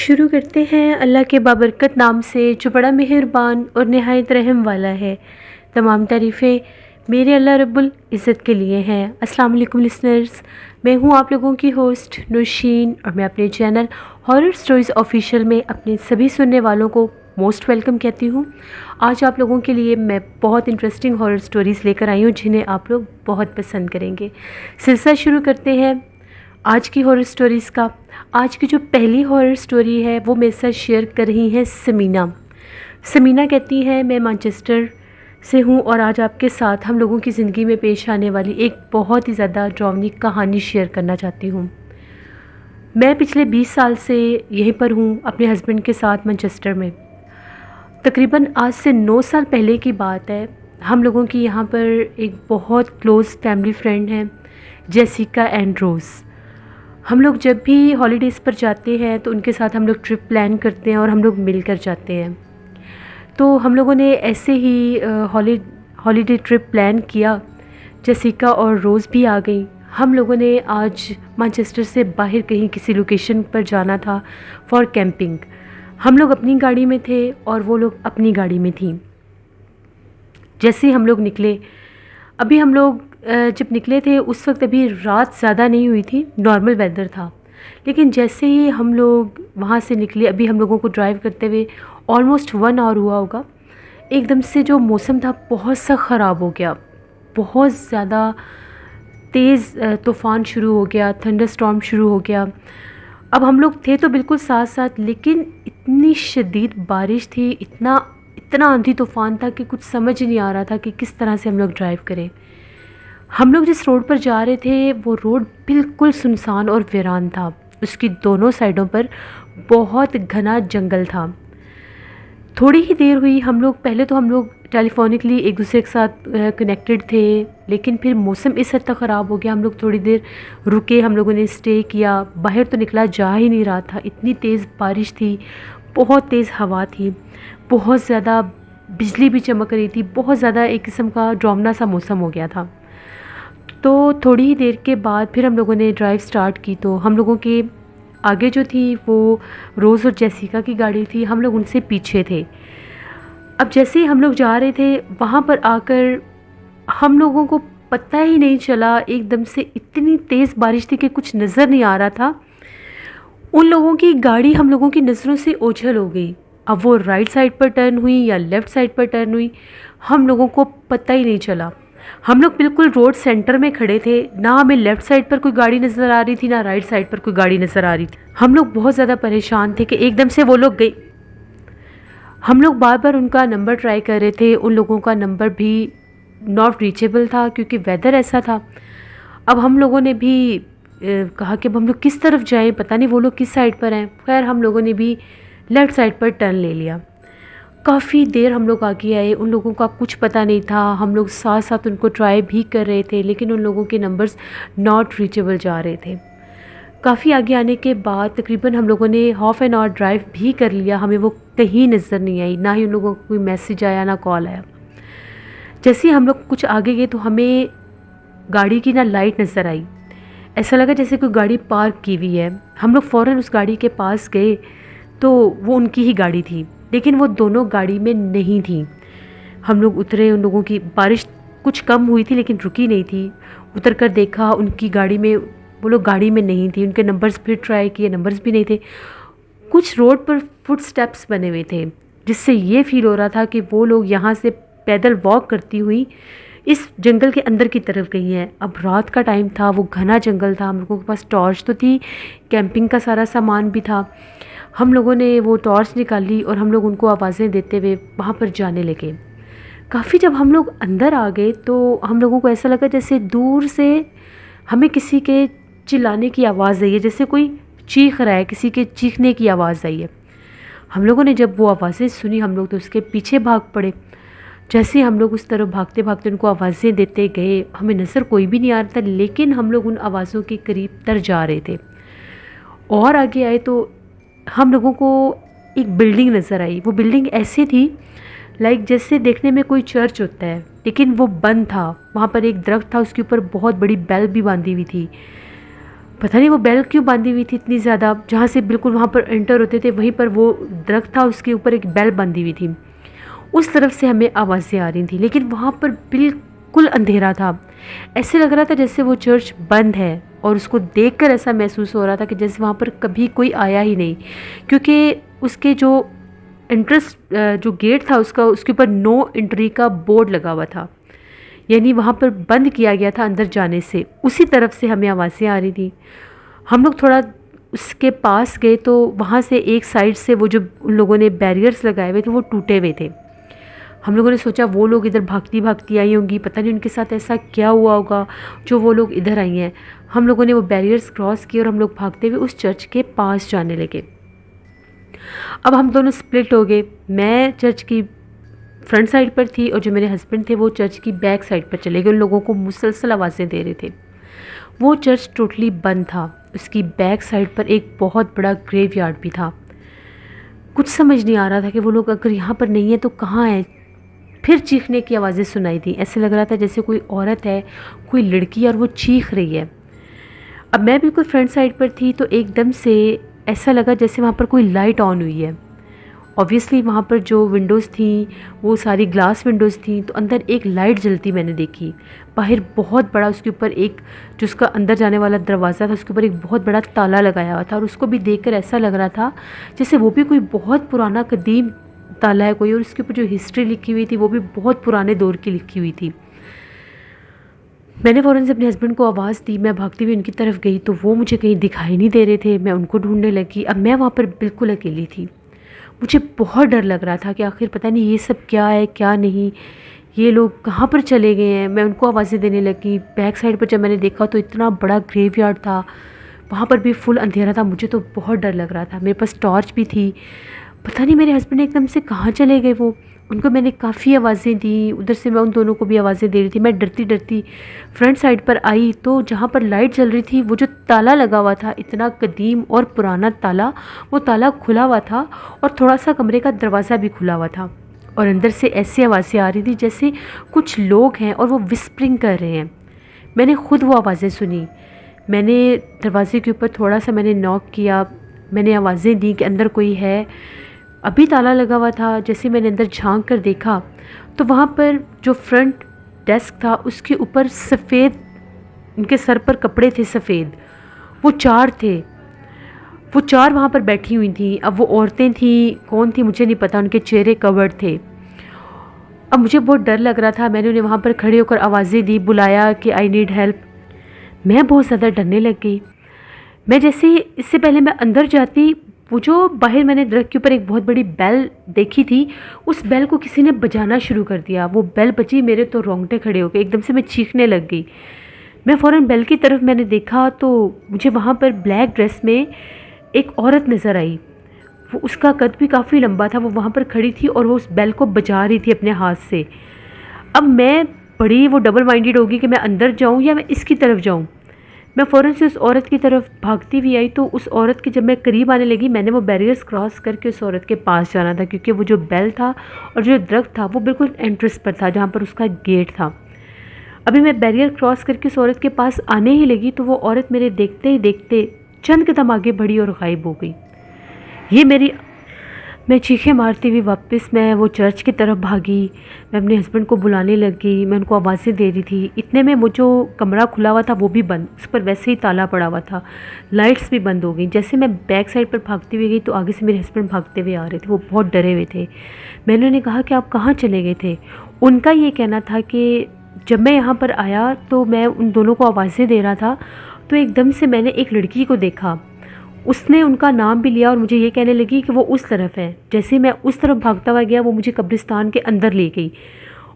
शुरू करते हैं अल्लाह के बाबरकत नाम से जो बड़ा मेहरबान और नहायत रहम वाला है। तमाम तारीफ़ें मेरे अल्लाह रब्बुल इज़्ज़त के लिए हैं। अस्सलाम वालेकुम लिसनर्स, मैं हूँ आप लोगों की होस्ट नौशीन और मैं अपने चैनल हॉरर स्टोरीज़ ऑफिशियल में अपने सभी सुनने वालों को मोस्ट वेलकम कहती हूँ। आज आप लोगों के लिए मैं बहुत इंटरेस्टिंग हॉरर स्टोरीज़ लेकर आई हूँ जिन्हें आप लोग बहुत पसंद करेंगे। सिलसिला शुरू करते हैं आज की हॉरर स्टोरीज़ का। आज की जो पहली हॉरर स्टोरी है वो मेरे साथ शेयर कर रही हैं समीना। समीना कहती हैं मैं मैनचेस्टर से हूँ और आज आपके साथ हम लोगों की ज़िंदगी में पेश आने वाली एक बहुत ही ज़्यादा डरावनी कहानी शेयर करना चाहती हूँ। मैं पिछले 20 साल से यहीं पर हूँ अपने हस्बैंड के साथ मैनचेस्टर में। तकरीबन आज से 9 साल पहले की बात है। हम लोगों की यहाँ पर एक बहुत क्लोज़ फैमिली फ्रेंड है जेसिका एंड रोज़। हम लोग जब भी हॉलीडेज़ पर जाते हैं तो उनके साथ हम लोग ट्रिप प्लान करते हैं और हम लोग मिलकर जाते हैं। तो हम लोगों ने ऐसे ही हॉलीडे ट्रिप प्लान किया। जेसिका और रोज़ भी आ गई। हम लोगों ने आज मैनचेस्टर से बाहर कहीं किसी लोकेशन पर जाना था फॉर कैंपिंग। हम लोग अपनी गाड़ी में थे और वो लोग अपनी गाड़ी में थी। जैसे ही हम लोग निकले, अभी हम लोग जब निकले थे उस वक्त अभी रात ज़्यादा नहीं हुई थी, नॉर्मल वेदर था। लेकिन जैसे ही हम लोग वहाँ से निकले, अभी हम लोगों को ड्राइव करते हुए ऑलमोस्ट 1 आवर हुआ होगा, एकदम से जो मौसम था बहुत सा ख़राब हो गया। बहुत ज़्यादा तेज़ तूफ़ान शुरू हो गया, थंडर स्टॉर्म शुरू हो गया। अब हम लोग थे तो बिल्कुल साथ साथ, लेकिन इतनी शदीद बारिश थी, इतना आंधी तूफ़ान था कि कुछ समझ नहीं आ रहा था कि किस तरह से हम लोग ड्राइव करें। हम लोग जिस रोड पर जा रहे थे वो रोड बिल्कुल सुनसान और वीरान था। उसकी दोनों साइडों पर बहुत घना जंगल था। थोड़ी ही देर हुई, हम लोग टेलीफोनिकली एक दूसरे के साथ कनेक्टेड थे, लेकिन फिर मौसम इस हद तक ख़राब हो गया। हम लोग थोड़ी देर रुके, हम लोगों ने स्टे किया। बाहर तो निकला जा ही नहीं रहा था, इतनी तेज़ बारिश थी, बहुत तेज़ हवा थी, बहुत ज़्यादा बिजली भी चमक रही थी। बहुत ज़्यादा एक किस्म का डरावना सा मौसम हो गया था। तो थोड़ी ही देर के बाद फिर हम लोगों ने ड्राइव स्टार्ट की। तो हम लोगों के आगे जो थी वो रोज़ और जेसिका की गाड़ी थी, हम लोग उनसे पीछे थे। अब जैसे ही हम लोग जा रहे थे वहाँ पर आकर हम लोगों को पता ही नहीं चला, एकदम से इतनी तेज़ बारिश थी कि कुछ नज़र नहीं आ रहा था। उन लोगों की गाड़ी हम लोगों की नज़रों से ओझल हो गई। अब वो राइट साइड पर टर्न हुई या लेफ़्ट साइड पर टर्न हुई, हम लोगों को पता ही नहीं चला। हम लोग बिल्कुल रोड सेंटर में खड़े थे, ना हमें लेफ़्ट साइड पर कोई गाड़ी नज़र आ रही थी, ना राइट साइड पर कोई गाड़ी नज़र आ रही थी। हम लोग बहुत ज़्यादा परेशान थे कि एकदम से वो लोग गई। हम लोग बार बार उनका नंबर ट्राई कर रहे थे, उन लोगों का नंबर भी नॉट रीचेबल था क्योंकि वेदर ऐसा था। अब हम लोगों ने भी कहा कि अब हम लोग किस तरफ जाएं, पता नहीं वो लोग किस साइड पर हैं। खैर हम लोगों ने भी लेफ़्ट साइड पर टर्न ले लिया। काफ़ी देर हम लोग आगे आए, उन लोगों का कुछ पता नहीं था। हम लोग साथ साथ उनको ट्राई भी कर रहे थे, लेकिन उन लोगों के नंबर्स नॉट रीचेबल जा रहे थे। काफ़ी आगे आने के बाद तकरीबन हम लोगों ने हाफ़ एन आवर ड्राइव भी कर लिया, हमें वो कहीं नज़र नहीं आई, ना ही उन लोगों को कोई मैसेज आया, ना कॉल आया। जैसे ही हम लोग कुछ आगे गए तो हमें गाड़ी की ना लाइट नज़र आई। ऐसा लगा जैसे कोई गाड़ी पार्क की हुई है। हम लोग फ़ौरन उस गाड़ी के पास गए तो वो उनकी ही गाड़ी थी, लेकिन वो दोनों गाड़ी में नहीं थी। हम लोग उतरे, उन लोगों की बारिश कुछ कम हुई थी लेकिन रुकी नहीं थी। उतर कर देखा उनकी गाड़ी में, वो लोग गाड़ी में नहीं थी। उनके नंबर्स फिर ट्राई किए, नंबर्स भी नहीं थे। कुछ रोड पर फुट स्टेप्स बने हुए थे, जिससे ये फील हो रहा था कि वो लोग यहाँ से पैदल वॉक करती हुई इस जंगल के अंदर की तरफ गई हैं। अब रात का टाइम था, वो घना जंगल था। हम लोगों के पास टॉर्च तो थी, कैंपिंग का सारा सामान भी था। हम लोगों ने वो टॉर्च निकाली और हम लोग उनको आवाज़ें देते हुए वहाँ पर जाने लगे। काफ़ी जब हम लोग अंदर आ गए तो हम लोगों को ऐसा लगा जैसे दूर से हमें किसी के चिल्लाने की आवाज़ आई है, जैसे कोई चीख रहा है, किसी के चीखने की आवाज़ आई है। हम लोगों ने जब वो आवाज़ें सुनी, हम लोग तो उसके पीछे भाग पड़े। जैसे हम लोग उस तरफ भागते भागते उनको आवाज़ें देते गए, हमें नज़र कोई भी नहीं आ रहा था, लेकिन हम लोग उन आवाज़ों के करीब तर जा रहे थे। और आगे आए तो हम लोगों को एक बिल्डिंग नज़र आई। वो बिल्डिंग ऐसी थी लाइक जैसे देखने में कोई चर्च होता है, लेकिन वो बंद था। वहाँ पर एक दरख्त था, उसके ऊपर बहुत बड़ी बेल भी बांधी हुई थी। पता नहीं वो बेल क्यों बांधी हुई थी इतनी ज़्यादा, जहाँ से बिल्कुल वहाँ पर एंटर होते थे वहीं पर वो दरख्त था, उसके ऊपर एक बेल बांधी हुई थी। उस तरफ से हमें आवाज़ें आ रही थी, लेकिन वहाँ पर बिल्कुल अंधेरा था। ऐसे लग रहा था जैसे वो चर्च बंद है, और उसको देखकर ऐसा महसूस हो रहा था कि जैसे वहाँ पर कभी कोई आया ही नहीं, क्योंकि उसके जो एंट्रेंस जो गेट था उसका, उसके ऊपर नो एंट्री का बोर्ड लगा हुआ था, यानी वहाँ पर बंद किया गया था अंदर जाने से। उसी तरफ से हमें आवाज़ें आ रही थी। हम लोग थोड़ा उसके पास गए तो वहाँ से एक साइड से वो जो उन लोगों ने बैरियर्स लगाए हुए थे वो टूटे हुए थे। हम लोगों ने सोचा वो लोग इधर भागती भागती आई होंगी, पता नहीं उनके साथ ऐसा क्या हुआ होगा जो वो लोग इधर आई हैं। हम लोगों ने वो बैरियर्स क्रॉस किए और हम लोग भागते हुए उस चर्च के पास जाने लगे। अब हम दोनों स्प्लिट हो गए। मैं चर्च की फ्रंट साइड पर थी और जो मेरे हस्बैंड थे वो चर्च की बैक साइड पर चले गए। उन लोगों को मुसलसल आवाज़ें दे रहे थे। वो चर्च टोटली बंद था। उसकी बैक साइड पर एक बहुत बड़ा ग्रेवयार्ड भी था। कुछ समझ नहीं आ रहा था कि वो लोग अगर यहाँ पर नहीं है तो कहाँ है। फिर चीखने की आवाज़ें सुनाई दी। ऐसे लग रहा था जैसे कोई औरत है, कोई लड़की, और वो चीख रही है। अब मैं बिल्कुल फ्रंट साइड पर थी तो एकदम से ऐसा लगा जैसे वहाँ पर कोई लाइट ऑन हुई है। ऑब्वियसली वहाँ पर जो विंडोज़ थी वो सारी ग्लास विंडोज़ थी, तो अंदर एक लाइट जलती मैंने देखी। बाहर बहुत बड़ा उसके ऊपर एक जो उसका अंदर जाने वाला दरवाज़ा था उसके ऊपर एक बहुत बड़ा ताला लगाया हुआ था, और उसको भी देखकर ऐसा लग रहा था जैसे वो भी कोई बहुत पुराना कदीम ताला है कोई, और उसके ऊपर जो हिस्ट्री लिखी हुई थी वो भी बहुत पुराने दौर की लिखी हुई थी। मैंने फ़ौरन से अपने हस्बैंड को आवाज़ दी। मैं भागती हुई उनकी तरफ गई तो वो मुझे कहीं दिखाई नहीं दे रहे थे। मैं उनको ढूंढने लगी। अब मैं वहाँ पर बिल्कुल अकेली थी। मुझे बहुत डर लग रहा था कि आखिर पता नहीं ये सब क्या है क्या नहीं, ये लोग कहाँ पर चले गए हैं। मैं उनको आवाज़ें देने लगी। बैक साइड पर जब मैंने देखा तो इतना बड़ा ग्रेवयार्ड था, वहाँ पर भी फुल अंधेरा था। मुझे तो बहुत डर लग रहा था। मेरे पास टॉर्च भी थी। पता नहीं मेरे हस्बैंड एकदम से कहाँ चले गए वो। उनको मैंने काफ़ी आवाज़ें दी, उधर से मैं उन दोनों को भी आवाज़ें दे रही थी। मैं डरती डरती फ्रंट साइड पर आई तो जहाँ पर लाइट जल रही थी वो जो ताला लगा हुआ था, इतना कदीम और पुराना ताला, वो ताला खुला हुआ था और थोड़ा सा कमरे का दरवाज़ा भी खुला हुआ था, और अंदर से ऐसी आवाज़ें आ रही थी जैसे कुछ लोग हैं और वो विस्परिंग कर रहे हैं। मैंने खुद वो आवाज़ें सुनी। मैंने दरवाजे के ऊपर थोड़ा सा मैंने नॉक किया, मैंने आवाज़ें दी कि अंदर कोई है। अभी ताला लगा हुआ था। जैसे मैंने अंदर झांक कर देखा तो वहाँ पर जो फ्रंट डेस्क था उसके ऊपर सफ़ेद, उनके सर पर कपड़े थे सफ़ेद, वो 4 थे। वो 4 वहाँ पर बैठी हुई थी। अब वो औरतें थी, कौन थी मुझे नहीं पता, उनके चेहरे कवर्ड थे। अब मुझे बहुत डर लग रहा था। मैंने उन्हें वहाँ पर खड़े होकर आवाज़ें दी, बुलाया कि आई नीड हेल्प। मैं बहुत ज़्यादा डरने लग गई। मैं जैसे ही, इससे पहले मैं अंदर जाती, वो जो बाहर मैंने दरख्त के ऊपर एक बहुत बड़ी बेल देखी थी, उस बेल को किसी ने बजाना शुरू कर दिया। वो बेल बजी, मेरे तो रोंगटे खड़े हो गए। एकदम से मैं चीखने लग गई। मैं फ़ौरन बेल की तरफ मैंने देखा तो मुझे वहाँ पर ब्लैक ड्रेस में एक औरत नज़र आई। वो, उसका कद भी काफ़ी लंबा था। वो वहाँ पर खड़ी थी और वो उस बेल को बजा रही थी अपने हाथ से। अब मैं बड़ी वो डबल माइंडेड होगी कि मैं अंदर जाऊँ या मैं इसकी तरफ जाऊँ। मैं फ़ौरन से उस औरत की तरफ भागती हुई आई तो उस औरत के जब मैं करीब आने लगी, मैंने वो बैरियर्स क्रॉस करके उस औरत के पास जाना था, क्योंकि वो जो बेल था और जो दरख्त था वो बिल्कुल एंट्रेंस पर था जहाँ पर उसका गेट था। अभी मैं बैरियर क्रॉस करके उस औरत के पास आने ही लगी तो वो औरत मेरे देखते ही देखते चंद कदम आगे बढ़ी और गायब हो गई। ये मेरी मैं चीखें मारती हुई वापस मैं वो चर्च की तरफ भागी। मैं अपने हस्बैंड को बुलाने लगी, मैं उनको आवाज़ें दे रही थी। इतने में वो जो कमरा खुला हुआ था वो भी बंद, उस पर वैसे ही ताला पड़ा हुआ था, लाइट्स भी बंद हो गई। जैसे मैं बैक साइड पर भागती हुई गई तो आगे से मेरे हस्बैंड भागते हुए आ रहे थे। वो बहुत डरे हुए थे। मैंने उन्हें कहा कि आप कहाँ चले गए थे। उनका ये कहना था कि जब मैं यहाँ पर आया तो मैं उन दोनों को आवाज़ें दे रहा था तो एकदम से मैंने एक लड़की को देखा। उसने उनका नाम भी लिया और मुझे ये कहने लगी कि वो उस तरफ है। जैसे ही मैं उस तरफ भागता हुआ गया वो मुझे कब्रिस्तान के अंदर ले गई,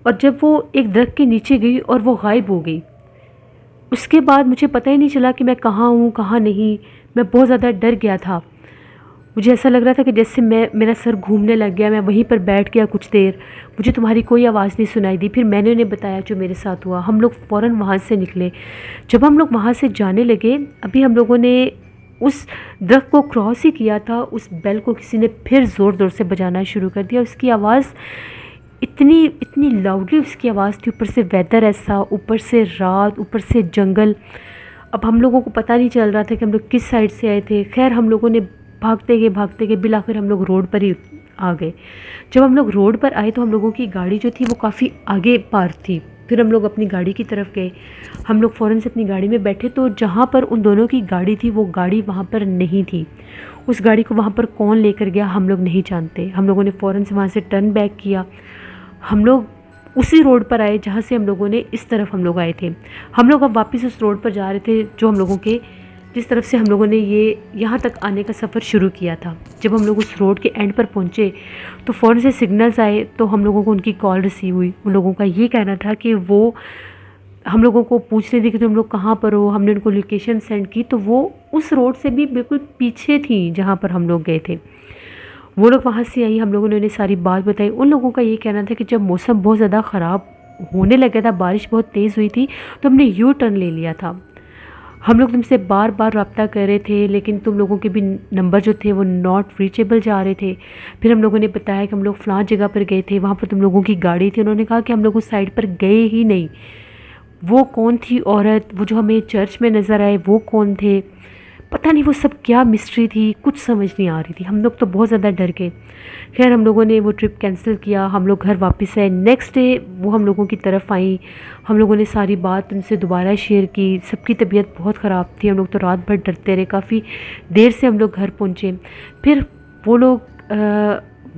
और जब वो एक दरख्त के नीचे गई और वो गायब हो गई, उसके बाद मुझे पता ही नहीं चला कि मैं कहाँ हूँ कहाँ नहीं। मैं बहुत ज़्यादा डर गया था। मुझे ऐसा लग रहा था कि जैसे मेरा सर घूमने लग गया। मैं वहीं पर बैठ गया कुछ देर। मुझे तुम्हारी कोई आवाज़ नहीं सुनाई दी। फिर मैंने उन्हें बताया जो मेरे साथ हुआ। हम लोग फ़ौरन वहाँ से निकले। जब हम लोग वहाँ से जाने लगे, अभी हम लोगों ने उस दरख्त को क्रॉस ही किया था, उस बेल को किसी ने फिर ज़ोर ज़ोर से बजाना शुरू कर दिया। उसकी आवाज़ इतनी इतनी लाउडली उसकी आवाज़ थी। ऊपर से वेदर ऐसा, ऊपर से रात, ऊपर से जंगल। अब हम लोगों को पता नहीं चल रहा था कि हम लोग किस साइड से आए थे। खैर हम लोगों ने भागते गए बिलाखिर हम लोग रोड पर ही आ गए। जब हम लोग रोड पर आए तो हम लोगों की गाड़ी जो थी वो काफ़ी आगे पार्क थी। फिर हम लोग अपनी गाड़ी की तरफ गए। हम लोग फ़ौरन से अपनी गाड़ी में बैठे तो जहाँ पर उन दोनों की गाड़ी थी वो गाड़ी वहाँ पर नहीं थी। उस गाड़ी को वहाँ पर कौन लेकर गया हम लोग नहीं जानते। हम लोगों ने फ़ौरन से वहाँ से टर्न बैक किया। हम लोग उसी रोड पर आए जहाँ से हम लोगों ने इस तरफ हम लोग आए थे। हम लोग अब वापस उस रोड पर जा रहे थे जो हम लोगों के जिस तरफ से हम लोगों ने ये यहाँ तक आने का सफ़र शुरू किया था। जब हम लोग उस रोड के एंड पर पहुँचे तो फ़ौरन से सिग्नल्स आए तो हम लोगों को उनकी कॉल रिसीव हुई। उन लोगों का ये कहना था कि वो हम लोगों को पूछ रही थी कि तुम लोग कहाँ पर हो। हमने उनको लोकेशन सेंड की तो वो उस रोड से भी बिल्कुल पीछे थी जहाँ पर हम लोग गए थे। वो लोग वहाँ से आई, हम लोगों ने उन्हें सारी बात बताई। उन लोगों का ये कहना था कि जब मौसम बहुत ज़्यादा ख़राब होने लगा था, बारिश बहुत तेज़ हुई थी, तो हमने यू टर्न ले लिया था। हम लोग तुमसे बार बार रब्ता कर रहे थे लेकिन तुम लोगों के भी नंबर जो थे वो नॉट रीचेबल जा रहे थे। फिर हम लोगों ने बताया कि हम लोग फ़लाँ जगह पर गए थे, वहाँ पर तुम लोगों की गाड़ी थी। उन्होंने कहा कि हम लोग उस साइड पर गए ही नहीं। वो कौन थी औरत, वो जो हमें चर्च में नज़र आए वो कौन थे, पता नहीं वो सब क्या मिस्ट्री थी, कुछ समझ नहीं आ रही थी। हम लोग तो बहुत ज़्यादा डर गए। खैर हम लोगों ने वो ट्रिप कैंसिल किया। हम लोग घर वापस आए। नेक्स्ट डे वो हम लोगों की तरफ आई। हम लोगों ने सारी बात उनसे दोबारा शेयर की। सबकी तबीयत बहुत ख़राब थी। हम लोग तो रात भर डरते रहे। काफ़ी देर से हम लोग घर पहुँचे। फिर वो लोग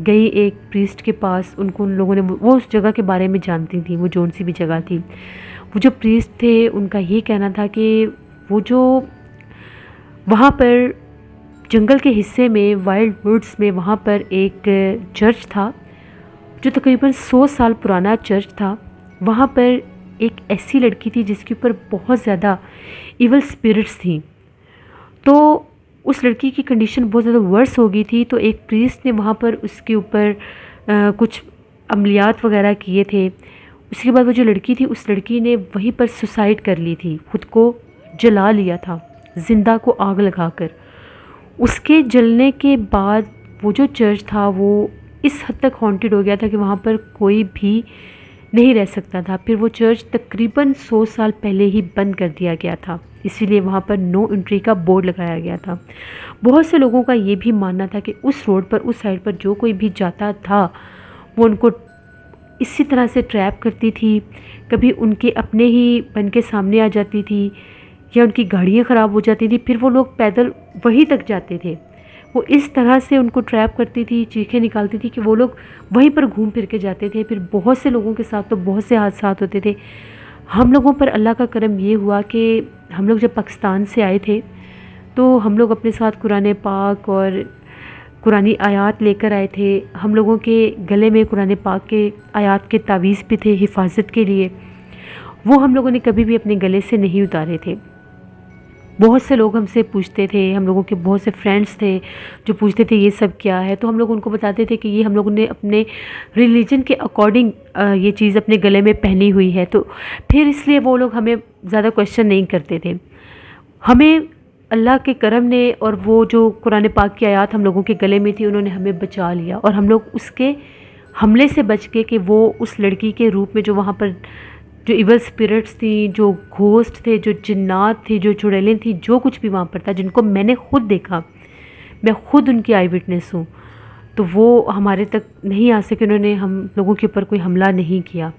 गई एक प्रीस्ट के पास। उनको उन लोगों ने वो उस जगह के बारे में जानती थी, वो जौन सी भी जगह थी। वो जो प्रीस्ट थे उनका ये कहना था कि वो जो वहाँ पर जंगल के हिस्से में वाइल्ड वुड्स में वहाँ पर एक चर्च था जो तकरीबन 100 साल पुराना चर्च था। वहाँ पर एक ऐसी लड़की थी जिसके ऊपर बहुत ज़्यादा इवल स्पिरिट्स थी। तो उस लड़की की कंडीशन बहुत ज़्यादा वर्स हो गई थी। तो एक प्रीस्ट ने वहाँ पर उसके ऊपर कुछ अमलियात वगैरह किए थे। उसके बाद वो जो लड़की थी उस लड़की ने वहीं पर सुसाइड कर ली थी, खुद को जला लिया था जिंदा को आग लगाकर। उसके जलने के बाद वो जो चर्च था वो इस हद तक हॉन्टेड हो गया था कि वहाँ पर कोई भी नहीं रह सकता था। फिर वो चर्च तकरीबन 100 साल पहले ही बंद कर दिया गया था, इसीलिए वहाँ पर नो एंट्री का बोर्ड लगाया गया था। बहुत से लोगों का ये भी मानना था कि उस रोड पर उस साइड पर जो कोई भी जाता था वो उनको इसी तरह से ट्रैप करती थी। कभी उनके अपने ही बन के सामने आ जाती थी या उनकी गाड़ियाँ ख़राब हो जाती थी, फिर वो लोग पैदल वहीं तक जाते थे। वो इस तरह से उनको ट्रैप करती थी, चीखें निकालती थी कि वो लोग वहीं पर घूम फिर के जाते थे। फिर बहुत से लोगों के साथ तो बहुत से हादसात होते थे। हम लोगों पर अल्लाह का करम ये हुआ कि हम लोग जब पाकिस्तान से आए थे तो हम लोग अपने साथ कुरान पाक और कुरानी आयात लेकर आए थे। हम लोगों के गले में कुरान पाक के आयात के तावीज़ भी थे हिफाजत के लिए। वो हम लोगों ने कभी भी अपने गले से नहीं उतारे थे। बहुत से लोग हमसे पूछते थे, हम लोगों के बहुत से फ्रेंड्स थे जो पूछते थे ये सब क्या है, तो हम लोग उनको बताते थे कि ये हम लोगों ने अपने रिलीजन के अकॉर्डिंग ये चीज़ अपने गले में पहनी हुई है। तो फिर इसलिए वो लोग हमें ज़्यादा क्वेश्चन नहीं करते थे। हमें अल्लाह के करम ने और वो जो कुरान पाक की आयत हम लोगों के गले में थी उन्होंने हमें बचा लिया और हम लोग उसके हमले से बच के कि वो उस लड़की के रूप में जो वहाँ पर जो इवल स्पिरिट्स थी, जो घोस्ट थे, जो जिन्नात थी, जो चुड़ैलें थी, जो कुछ भी वहाँ पर था जिनको मैंने खुद देखा, मैं खुद उनकी आई विटनेस हूँ, तो वो हमारे तक नहीं आ सके। उन्होंने हम लोगों के ऊपर कोई हमला नहीं किया।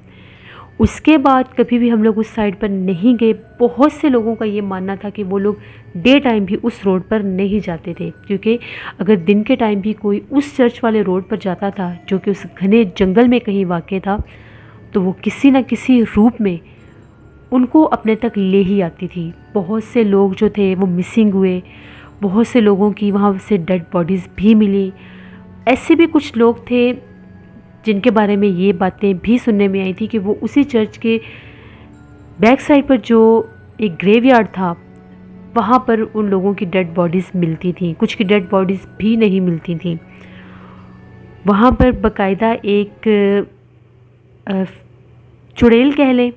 उसके बाद कभी भी हम लोग उस साइड पर नहीं गए। बहुत से लोगों का ये मानना था कि वो लोग डे टाइम भी उस रोड पर नहीं जाते थे, क्योंकि अगर दिन के टाइम भी कोई उस चर्च वाले रोड पर जाता था जो कि उस घने जंगल में कहीं वाक़ था, तो वो किसी न किसी रूप में उनको अपने तक ले ही आती थी। बहुत से लोग जो थे वो मिसिंग हुए, बहुत से लोगों की वहाँ से डेड बॉडीज़ भी मिली। ऐसे भी कुछ लोग थे जिनके बारे में ये बातें भी सुनने में आई थी कि वो उसी चर्च के बैक साइड पर जो एक ग्रेवयार्ड था वहाँ पर उन लोगों की डेड बॉडीज़ मिलती थी, कुछ की डेड बॉडीज़ भी नहीं मिलती थी। वहाँ पर बाकायदा एक चुड़ैल कह लें,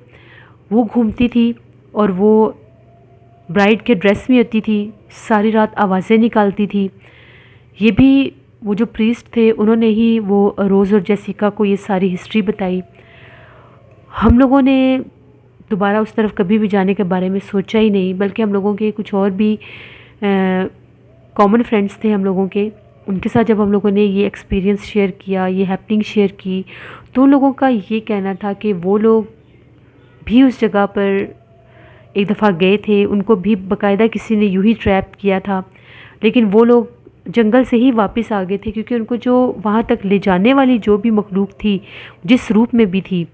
वो घूमती थी और वो ब्राइड के ड्रेस में होती थी, सारी रात आवाज़ें निकालती थी। ये भी वो जो प्रीस्ट थे उन्होंने ही वो रोज़ और जेसिका को ये सारी हिस्ट्री बताई। हम लोगों ने दोबारा उस तरफ कभी भी जाने के बारे में सोचा ही नहीं, बल्कि हम लोगों के कुछ और भी कॉमन फ्रेंड्स थे हम लोगों के। उनके साथ जब हम लोगों ने ये एक्सपीरियंस शेयर किया, ये हैपनिंग शेयर की, तो उन लोगों का ये कहना था कि वो लोग भी उस जगह पर एक दफ़ा गए थे, उनको भी बाकायदा किसी ने यूं ही ट्रैप किया था, लेकिन वो लोग जंगल से ही वापस आ गए थे, क्योंकि उनको जो वहाँ तक ले जाने वाली जो भी मखलूक थी, जिस रूप में भी थी,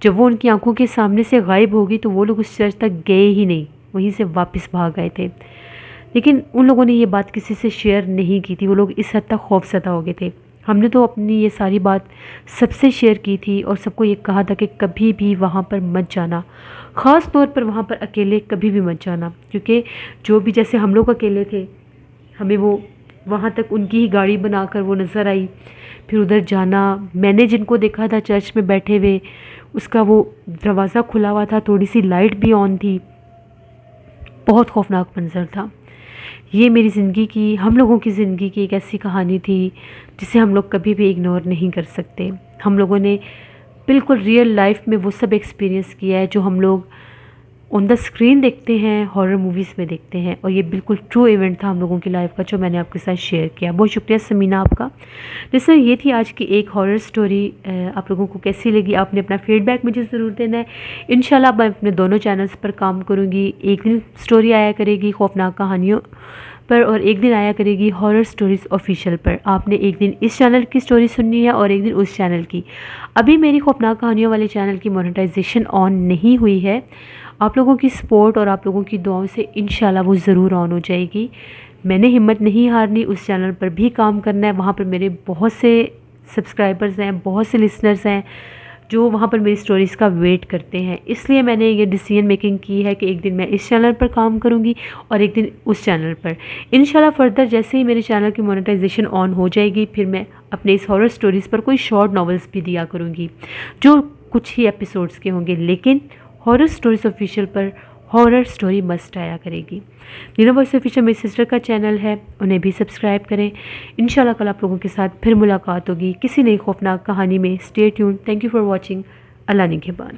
जब वो उनकी आंखों के सामने से गायब हो गई तो वो लोग उस चर्च तक गए ही नहीं, वहीं से वापस भाग गए थे। लेकिन उन लोगों ने ये बात किसी से शेयर नहीं की थी, वो लोग इस हद तक खौफज़दा हो गए थे। हमने तो अपनी ये सारी बात सबसे शेयर की थी और सबको ये कहा था कि कभी भी वहाँ पर मत जाना, ख़ास तौर पर वहाँ पर अकेले कभी भी मत जाना, क्योंकि जो भी जैसे हम लोग अकेले थे, हमें वो वहाँ तक उनकी ही गाड़ी बनाकर वो नज़र आई, फिर उधर जाना। मैंने जिनको देखा था चर्च में बैठे हुए, उसका वो दरवाज़ा खुला हुआ था, थोड़ी सी लाइट भी ऑन थी, बहुत खौफनाक मंजर था। ये मेरी ज़िंदगी की, हम लोगों की ज़िंदगी की एक ऐसी कहानी थी जिसे हम लोग कभी भी इग्नोर नहीं कर सकते। हम लोगों ने बिल्कुल रियल लाइफ में वो सब एक्सपीरियंस किया है जो हम लोग ऑन द स्क्रीन देखते हैं, हॉरर मूवीज़ में देखते हैं, और ये बिल्कुल ट्रू इवेंट था हम लोगों की लाइफ का जो मैंने आपके साथ शेयर किया। बहुत शुक्रिया समीना आपका। जैसे ये थी आज की एक हॉरर स्टोरी। आप लोगों को कैसी लगी आपने अपना फीडबैक मुझे ज़रूर देना है। इंशाल्लाह मैं अपने दोनों चैनल्स पर काम करूँगी। एक दिन स्टोरी आया करेगी खौफनाक कहानियों पर और एक दिन आया करेगी हॉरर स्टोरीज़ ऑफिशियल पर। आपने एक दिन इस चैनल की स्टोरी सुननी है और एक दिन उस चैनल की। अभी मेरी खौफनाक कहानियों वाले चैनल की मोनेटाइजेशन ऑन नहीं हुई है। आप लोगों की सपोर्ट और आप लोगों की दुआओं से इंशाल्लाह वो ज़रूर ऑन हो जाएगी। मैंने हिम्मत नहीं हारनी, उस चैनल पर भी काम करना है। वहाँ पर मेरे बहुत से सब्सक्राइबर्स हैं, बहुत से लिसनर्स हैं जो वहाँ पर मेरी स्टोरीज़ का वेट करते हैं। इसलिए मैंने ये डिसीजन मेकिंग की है कि एक दिन मैं इस चैनल पर काम करूँगी और एक दिन उस चैनल पर। इंशाल्लाह फर्दर जैसे ही मेरे चैनल की मोनेटाइजेशन ऑन हो जाएगी, फिर मैं अपने इस हॉरर स्टोरीज़ पर कोई शॉर्ट नॉवेल्स भी दिया करूँगी जो कुछ ही एपिसोड्स के होंगे, लेकिन हॉरर स्टोरीज़ ऑफिशियल पर हॉरर स्टोरी मस्ट आया करेगी। नीना वॉइस ऑफिशियल मेरी सिस्टर का चैनल है, उन्हें भी सब्सक्राइब करें। इंशाल्लाह कल आप लोगों के साथ फिर मुलाकात होगी किसी नई खौफनाक कहानी में। Stay tuned. Thank you for watching. अल्लाह निगहबान।